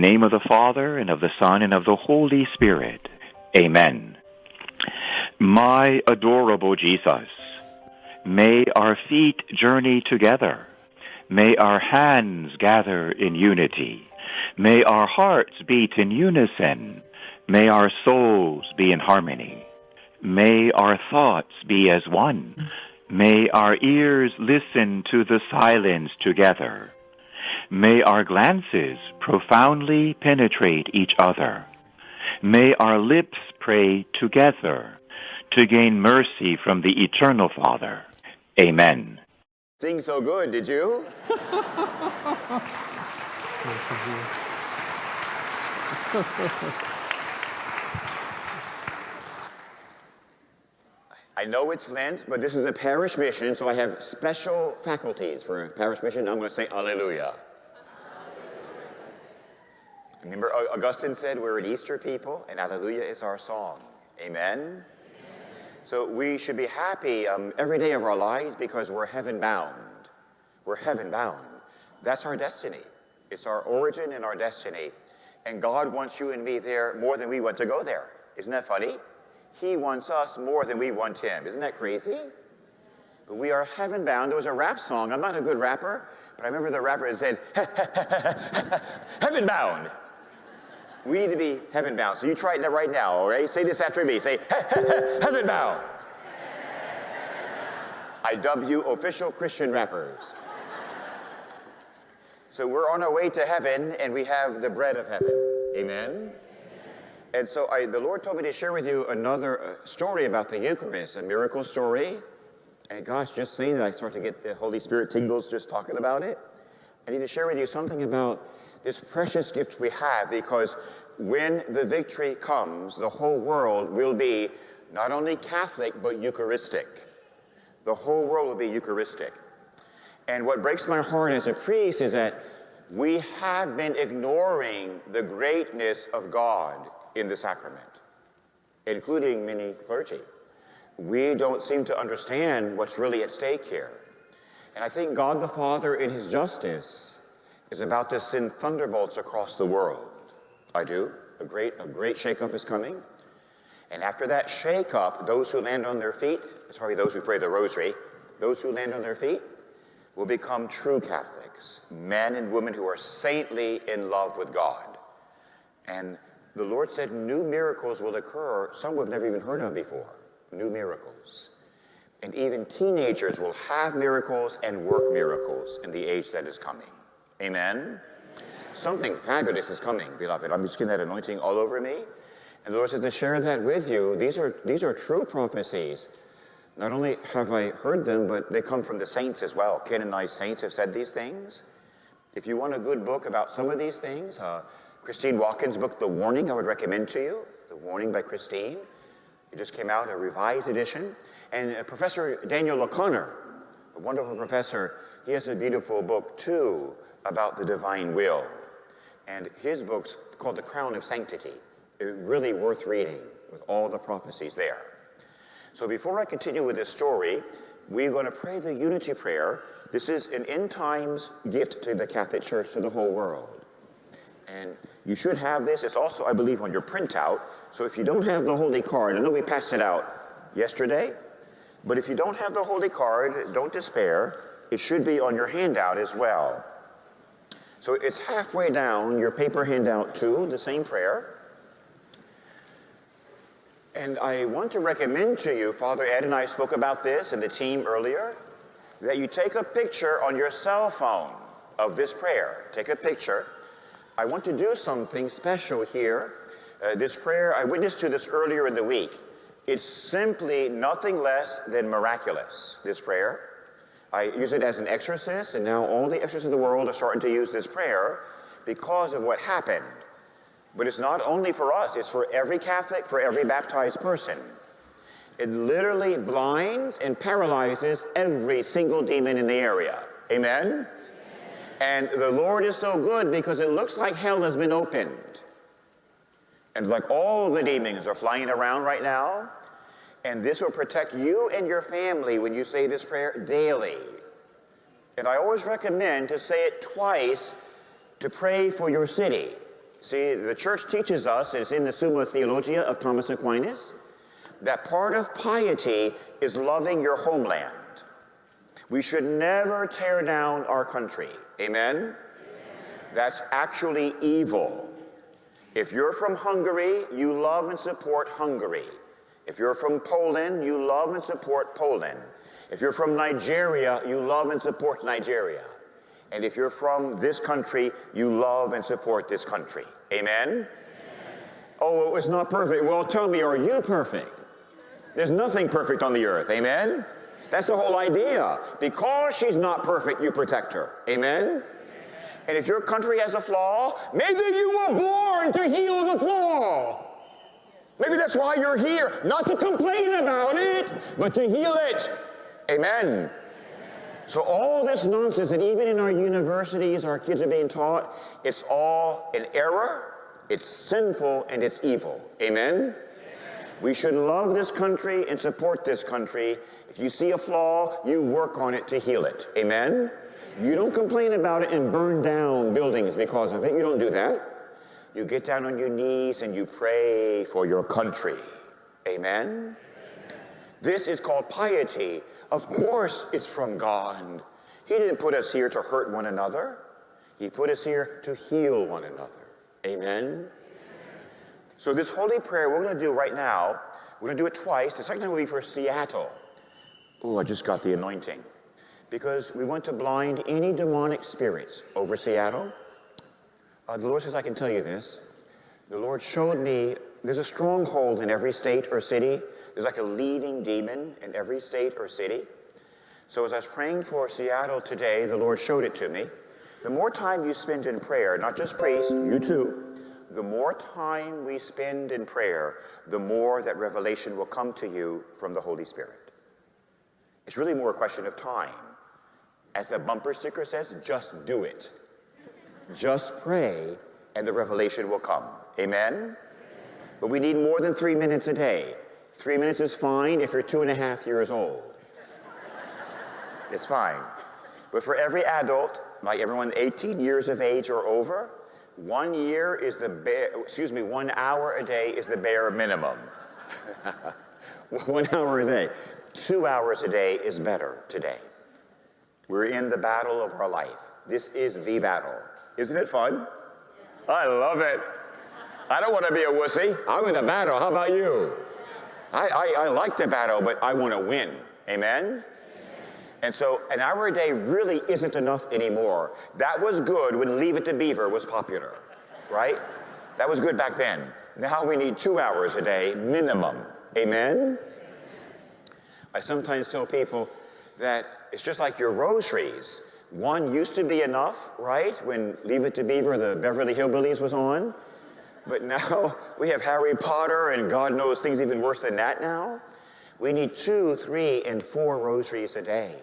name of the Father, and of the Son, and of the Holy Spirit. Amen. My adorable Jesus, may our feet journey together. May our hands gather in unity. May our hearts beat in unison. May our souls be in harmony. May our thoughts be as one. May our ears listen to the silence together. May our glances profoundly penetrate each other. May our lips pray together to gain mercy from the eternal Father. Amen. Sing so good, did you? I know it's Lent, but this is a parish mission, so I have special faculties for a parish mission. I'm going to say Alleluia. Remember, Augustine said we're an Easter people, and Alleluia is our song. Amen? So we should be happy every day of our lives because we're heaven-bound. We're heaven-bound. That's our destiny. It's our origin and our destiny. And God wants you and me there more than we want to go there. Isn't that funny? He wants us more than we want him. Isn't that crazy? But we are heaven-bound. There was a rap song. I'm not a good rapper, but I remember the rapper that said, heaven-bound. We need to be heaven-bound. So you try it right now, all right? Say this after me. Say, heaven-bound. I dub you official Christian rappers. So we're on our way to heaven, and we have the bread of heaven. Amen? And so the Lord told me to share with you another story about the Eucharist, a miracle story. And gosh, just saying that, I start to get the Holy Spirit tingles just talking about it. I need to share with you something about this precious gift we have, because when the victory comes, the whole world will be not only Catholic, but Eucharistic. The whole world will be Eucharistic. And what breaks my heart as a priest is that we have been ignoring the greatness of God in the sacrament, including many clergy. We don't seem to understand what's really at stake here. And I think God the Father, in his justice, is about to send thunderbolts across the world. I do. A great shakeup is coming. And after that shakeup, those who land on their feet, sorry, those who pray the rosary, those who land on their feet will become true Catholics, men and women who are saintly in love with God. And the Lord said new miracles will occur, some we've never even heard of before, new miracles. And even teenagers will have miracles and work miracles in the age that is coming. Amen? Something fabulous is coming, beloved. I'm just getting that anointing all over me. And the Lord says to share that with you. These are true prophecies. Not only have I heard them, but they come from the saints as well. Canonized saints have said these things. If you want a good book about some of these things, Christine Watkins' book, The Warning, I would recommend to you. The Warning by Christine. It just came out, a revised edition. And Professor Daniel O'Connor, a wonderful professor, he has a beautiful book, too, about the divine will. And his book's called The Crown of Sanctity. It's really worth reading with all the prophecies there. So before I continue with this story, we're going to pray the Unity Prayer. This is an end times gift to the Catholic Church, to the whole world. And you should have this. It's also, I believe, on your printout. So if you don't have the Holy Card, I know we passed it out yesterday, but if you don't have the Holy Card, don't despair. It should be on your handout as well. So it's halfway down your paper handout too, the same prayer. And I want to recommend to you, Father Ed and I spoke about this and the team earlier, that you take a picture on your cell phone of this prayer. Take a picture. I want to do something special here. This prayer, I witnessed to this earlier in the week. It's simply nothing less than miraculous, this prayer. I use it as an exorcist, and now all the exorcists in the world are starting to use this prayer because of what happened. But it's not only for us, it's for every Catholic, for every baptized person. It literally blinds and paralyzes every single demon in the area. Amen? And the Lord is so good because it looks like hell has been opened. And like all the demons are flying around right now. And this will protect you and your family when you say this prayer daily. And I always recommend to say it twice to pray for your city. See, the church teaches us, it's in the Summa Theologia of Thomas Aquinas, that part of piety is loving your homeland. We should never tear down our country. Amen? That's actually evil. If you're from Hungary, you love and support Hungary. If you're from Poland, you love and support Poland. If you're from Nigeria, you love and support Nigeria. And if you're from this country, you love and support this country. Amen? Amen. Oh, it was not perfect. Well, tell me, are you perfect? There's nothing perfect on the earth. Amen? That's the whole idea. Because she's not perfect, you protect her. Amen? And if your country has a flaw, maybe you were born to heal the flaw. Maybe that's why you're here. Not to complain about it, but to heal it. Amen. So all this nonsense, and even in our universities, our kids are being taught, it's all an error, it's sinful, and it's evil. Amen? We should love this country and support this country. If you see a flaw, you work on it to heal it. Amen? You don't complain about it and burn down buildings because of it. You don't do that. You get down on your knees and you pray for your country. Amen? This is called piety. Of course it's from God. He didn't put us here to hurt one another. He put us here to heal one another. Amen? So this holy prayer we're going to do right now, we're going to do it twice. The second time will be for Seattle. Oh, I just got the anointing. Because we want to blind any demonic spirits over Seattle. The Lord says I can tell you this. The Lord showed me there's a stronghold in every state or city. There's like a leading demon in every state or city. So as I was praying for Seattle today, the Lord showed it to me. The more time you spend in prayer, not just priests, you too, the more time we spend in prayer, the more that revelation will come to you from the Holy Spirit. It's really more a question of time. As the bumper sticker says, just do it. Just pray, and the revelation will come. Amen? But we need more than 3 minutes a day. 3 minutes is fine if you're 2.5 years old. It's fine. But for every adult, like everyone 18 years of age or over, 1 year is the 1 hour a day is the bare minimum. 1 hour a day. 2 hours a day is better today. We're in the battle of our life. This is the battle. Isn't it fun? I love it. I don't want to be a wussy. I'm in a battle. How about you? I like the battle, but I want to win. Amen? And so an hour a day really isn't enough anymore. That was good when Leave It to Beaver was popular, right? That was good back then. Now we need 2 hours a day minimum. Amen? I sometimes tell people that it's just like your rosaries. One used to be enough, right? When Leave It to Beaver, the Beverly Hillbillies was on. But now we have Harry Potter and God knows things even worse than that now. We need 2, 3, and 4 rosaries a day.